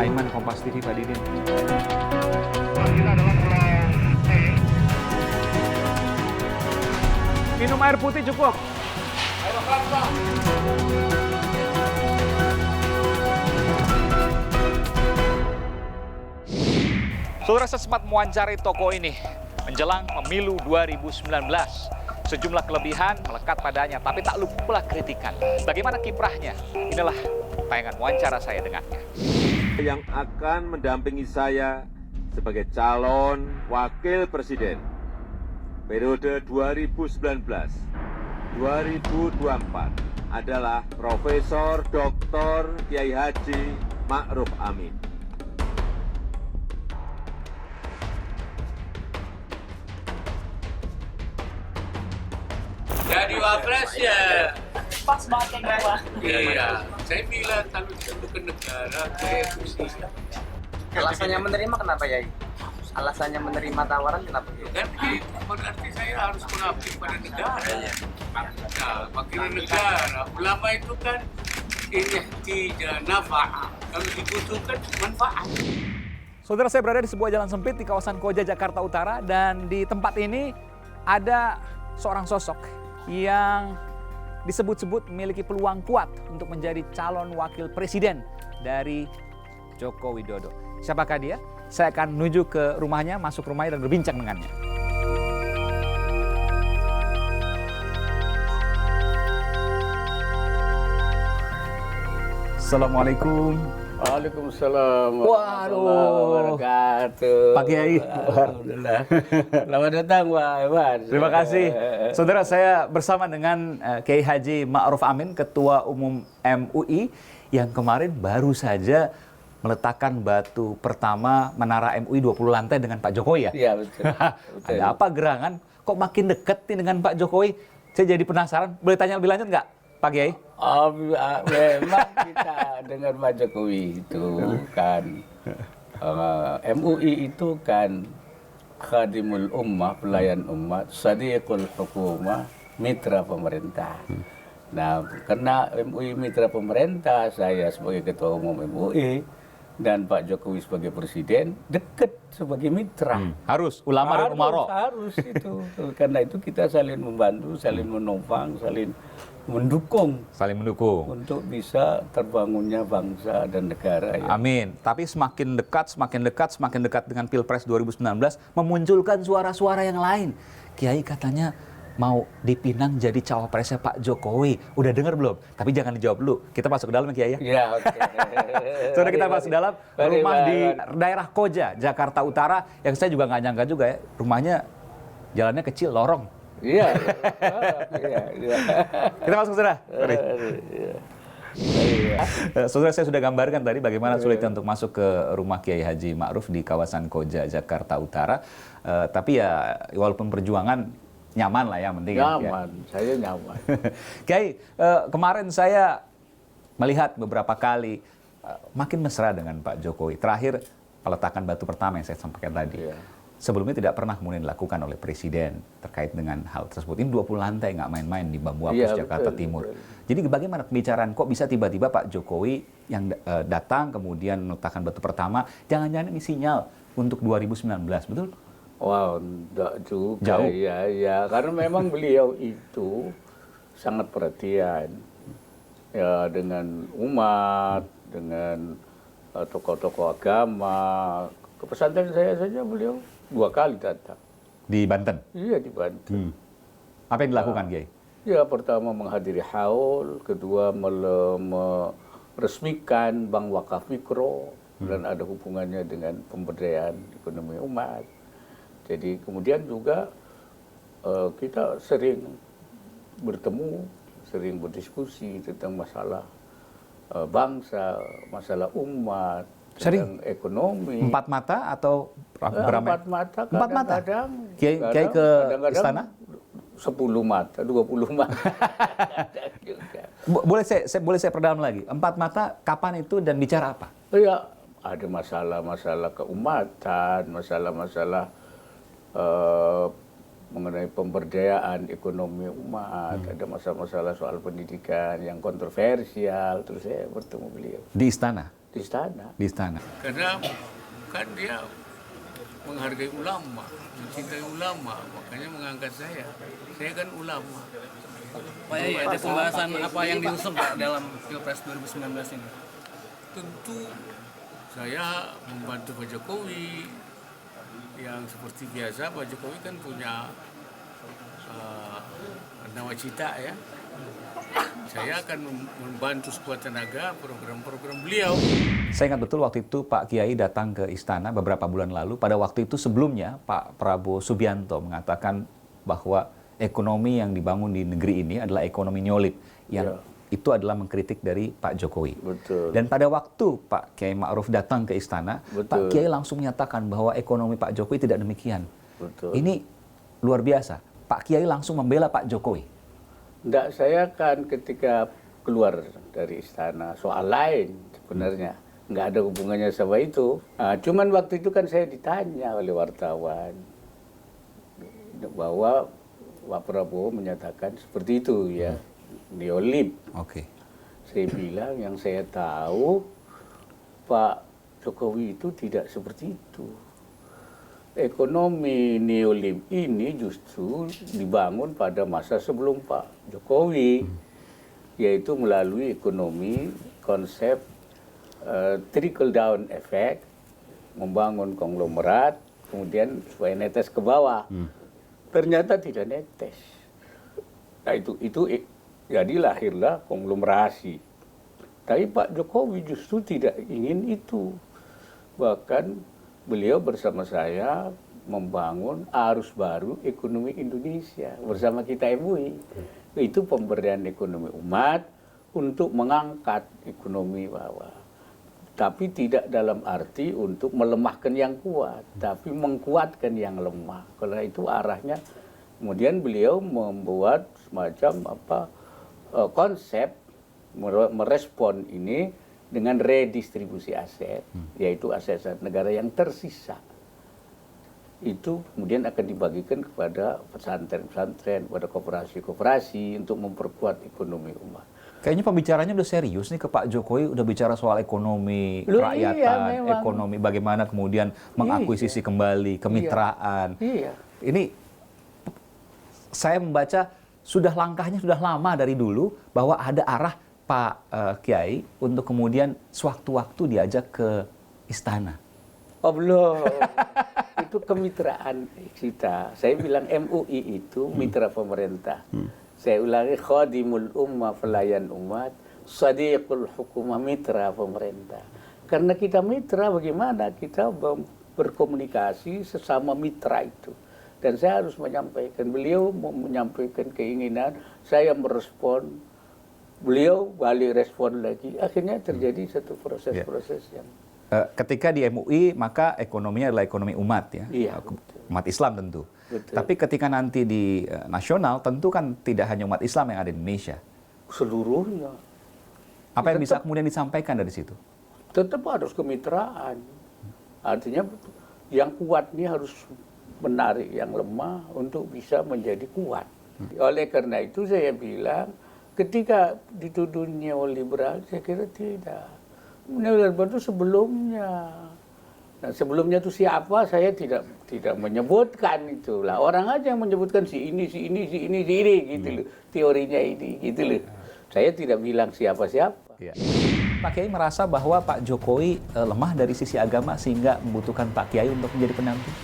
Aiman, Kompas TV, Pak Didin. Kita adalah Pulau C. Minum air putih cukup. Saudara, saya sempat mewawancari tokoh ini menjelang pemilu 2019. Sejumlah kelebihan melekat padanya, tapi tak lupa pula kritikan. Bagaimana kiprahnya? Inilah tayangan wawancara saya dengannya. Yang akan mendampingi saya sebagai calon wakil presiden periode 2019-2024 adalah Profesor Dr. Kiai Haji Ma'ruf Amin. Jadi wapres ya. Pas banget yang bawah. Iya, saya bilang kalau kita ke negara kayak posisi. Alasannya menerima kenapa, Yai? Alasannya menerima tawaran kenapa? Kan itu berarti saya harus mengabdi pada negara. Nah, wakil negara, ulama itu kan ini tidak nafa'a. Kalau dibutuhkan manfaat. Saudara, saya berada di sebuah jalan sempit di kawasan Koja, Jakarta Utara, dan di tempat ini ada seorang sosok yang disebut-sebut memiliki peluang kuat untuk menjadi calon wakil presiden dari Joko Widodo. Siapakah dia? Saya akan menuju ke rumahnya, masuk rumahnya dan berbincang dengannya. Assalamualaikum. Waalaikumsalam warahmatullahi wabarakatuh. Pak Kiai. Alhamdulillah. Selamat datang, Pak Iwan. Terima kasih. Saudara, saya bersama dengan Kiai Haji Ma'ruf Amin, Ketua Umum MUI, yang kemarin baru saja meletakkan batu pertama menara MUI 20 lantai dengan Pak Jokowi ya? Iya, betul. Betul. Ada apa gerangan? Kok makin deket nih dengan Pak Jokowi? Saya jadi penasaran. Boleh tanya lebih lanjut nggak, Pak Kiai? Memang kita dengan Pak Jokowi itu kan MUI itu kan khadimul ummah, pelayan umat, sadiqul hukumah, mitra pemerintah. Nah, karena MUI mitra pemerintah, saya sebagai ketua umum MUI dan Pak Jokowi sebagai presiden dekat sebagai mitra. Harus ulama dan umaro. Harus itu. Karena itu kita saling membantu, saling menopang, saling mendukung. Saling mendukung. Untuk bisa terbangunnya bangsa dan negara. Ya. Amin. Tapi semakin dekat dengan Pilpres 2019 memunculkan suara-suara yang lain. Kiai katanya mau dipinang jadi cawapresnya Pak Jokowi. Udah dengar belum? Tapi jangan dijawab dulu. Kita masuk ke dalam ya, Kiai ya. Iya, oke. Sudah kita masuk ke dalam rumah di daerah Koja, Jakarta Utara, yang saya juga nggak nyangka juga ya, rumahnya jalannya kecil, lorong. Iya. Kita masuk, saudara. Saudara, saya sudah gambarkan tadi bagaimana sulitnya untuk masuk ke rumah Kiai Haji Ma'ruf di kawasan Koja, Jakarta Utara. Tapi ya walaupun perjuangan nyaman lah, yang penting. Nyaman, ya. Saya nyaman. Kiai, kemarin saya melihat beberapa kali makin mesra dengan Pak Jokowi. Terakhir peletakan batu pertama yang saya sampaikan tadi. Ya. Sebelumnya tidak pernah kemudian dilakukan oleh Presiden terkait dengan hal tersebut. Ini 20 lantai, nggak main-main di Bambu Apus, Jakarta Timur. Betul. Jadi bagaimana pembicaraan, kok bisa tiba-tiba Pak Jokowi yang datang kemudian meletakkan batu pertama, jangan-jangan ini sinyal untuk 2019, betul? Wow, enggak juga. Jauh. Ya, karena memang beliau itu sangat perhatian ya dengan umat, dengan tokoh-tokoh agama. Ke pesantren saya saja beliau 2 kali datang. Di Banten? Iya, di Banten. Apa yang dilakukan, Kiai? Ya, pertama menghadiri haul, kedua meresmikan Bank Wakaf Mikro, dan ada hubungannya dengan pemberdayaan ekonomi umat. Jadi kemudian juga kita sering bertemu, sering berdiskusi tentang masalah bangsa, masalah umat, tentang ekonomi. 4 mata atau beramai? 4 mata, 4 mata? kadang-kadang. Kiai ke istana? 10 mata, 20 mata. Boleh saya perdalam lagi. 4 mata kapan itu dan bicara apa? Ya, ada masalah-masalah keumatan, masalah-masalah mengenai pemberdayaan ekonomi umat, ada masalah-masalah soal pendidikan yang kontroversial, terus saya bertemu beliau. Di istana? di istana. Di istana. Karena kan dia menghargai ulama, mencintai ulama, makanya mengangkat saya. Saya kan ulama. Pak Yai, ada pembahasan apa yang diusung Pak dalam Pilpres 2019 ini? Tentu saya membantu Pak Jokowi, yang seperti biasa Pak Jokowi kan punya nawacita ya. Saya akan membantu sekuat tenaga program-program beliau. Saya ingat betul waktu itu Pak Kiai datang ke istana beberapa bulan lalu. Pada waktu itu sebelumnya Pak Prabowo Subianto mengatakan bahwa ekonomi yang dibangun di negeri ini adalah ekonomi neolib yang itu adalah mengkritik dari Pak Jokowi. Betul. Dan pada waktu Pak Kiai Ma'ruf datang ke istana, Pak Kiai langsung menyatakan bahwa ekonomi Pak Jokowi tidak demikian. Betul. Ini luar biasa. Pak Kiai langsung membela Pak Jokowi. Enggak, saya kan ketika keluar dari istana soal lain sebenarnya. Nggak ada hubungannya sama itu. Nah, cuman waktu itu kan saya ditanya oleh wartawan bahwa Pak Prabowo menyatakan seperti itu ya, neolib. Oke. Saya bilang yang saya tahu Pak Jokowi itu tidak seperti itu. Ekonomi neolib ini justru dibangun pada masa sebelum Pak Jokowi, yaitu melalui ekonomi konsep trickle down effect, membangun konglomerat, kemudian supaya netes ke bawah. Ternyata tidak netes. Nah itu jadi lahirlah konglomerasi. Tapi Pak Jokowi justru tidak ingin itu. Bahkan beliau bersama saya membangun arus baru ekonomi Indonesia bersama kita MUI. Itu pemberdayaan ekonomi umat untuk mengangkat ekonomi bawah. Tapi tidak dalam arti untuk melemahkan yang kuat, tapi mengkuatkan yang lemah. Karena itu arahnya. Kemudian beliau membuat semacam konsep merespon ini dengan redistribusi aset, yaitu aset-aset negara yang tersisa. Itu kemudian akan dibagikan kepada pesantren-pesantren, kepada koperasi-koperasi untuk memperkuat ekonomi umat. Kayaknya pembicaranya udah serius nih ke Pak Jokowi, udah bicara soal ekonomi kerakyatan, ekonomi bagaimana kemudian mengakuisisi kembali kemitraan. Ini saya membaca langkahnya sudah lama dari dulu bahwa ada arah Pak Kiai untuk kemudian sewaktu-waktu diajak ke istana. Oh belum, itu kemitraan kita. Saya bilang MUI itu mitra pemerintah. Saya ulangi, khadimul ummah, pelayan umat, sadiqul hukumah, mitra pemerintah. Karena kita mitra, bagaimana kita berkomunikasi sesama mitra itu. Dan saya harus menyampaikan, beliau menyampaikan keinginan, saya merespon, beliau balik respon lagi. Akhirnya terjadi satu proses-proses yang... Ketika di MUI, maka ekonominya adalah ekonomi umat ya, umat Islam tentu. Betul. Tapi ketika nanti di nasional, tentu kan tidak hanya umat Islam yang ada di Indonesia. Seluruhnya. Apa yang bisa kemudian disampaikan dari situ? Tetap harus kemitraan. Artinya yang kuat ini harus menarik yang lemah untuk bisa menjadi kuat. Oleh karena itu saya bilang, ketika dituduh neoliberal, saya kira tidak. Neoliberal itu sebelumnya. Nah, sebelumnya itu siapa? Saya tidak menyebutkan itulah. Orang aja yang menyebutkan si ini gitu loh. Teorinya ini gitu loh. Saya tidak bilang siapa-siapa. Ya. Pak Kiai merasa bahwa Pak Jokowi lemah dari sisi agama sehingga membutuhkan Pak Kiai untuk menjadi pendamping?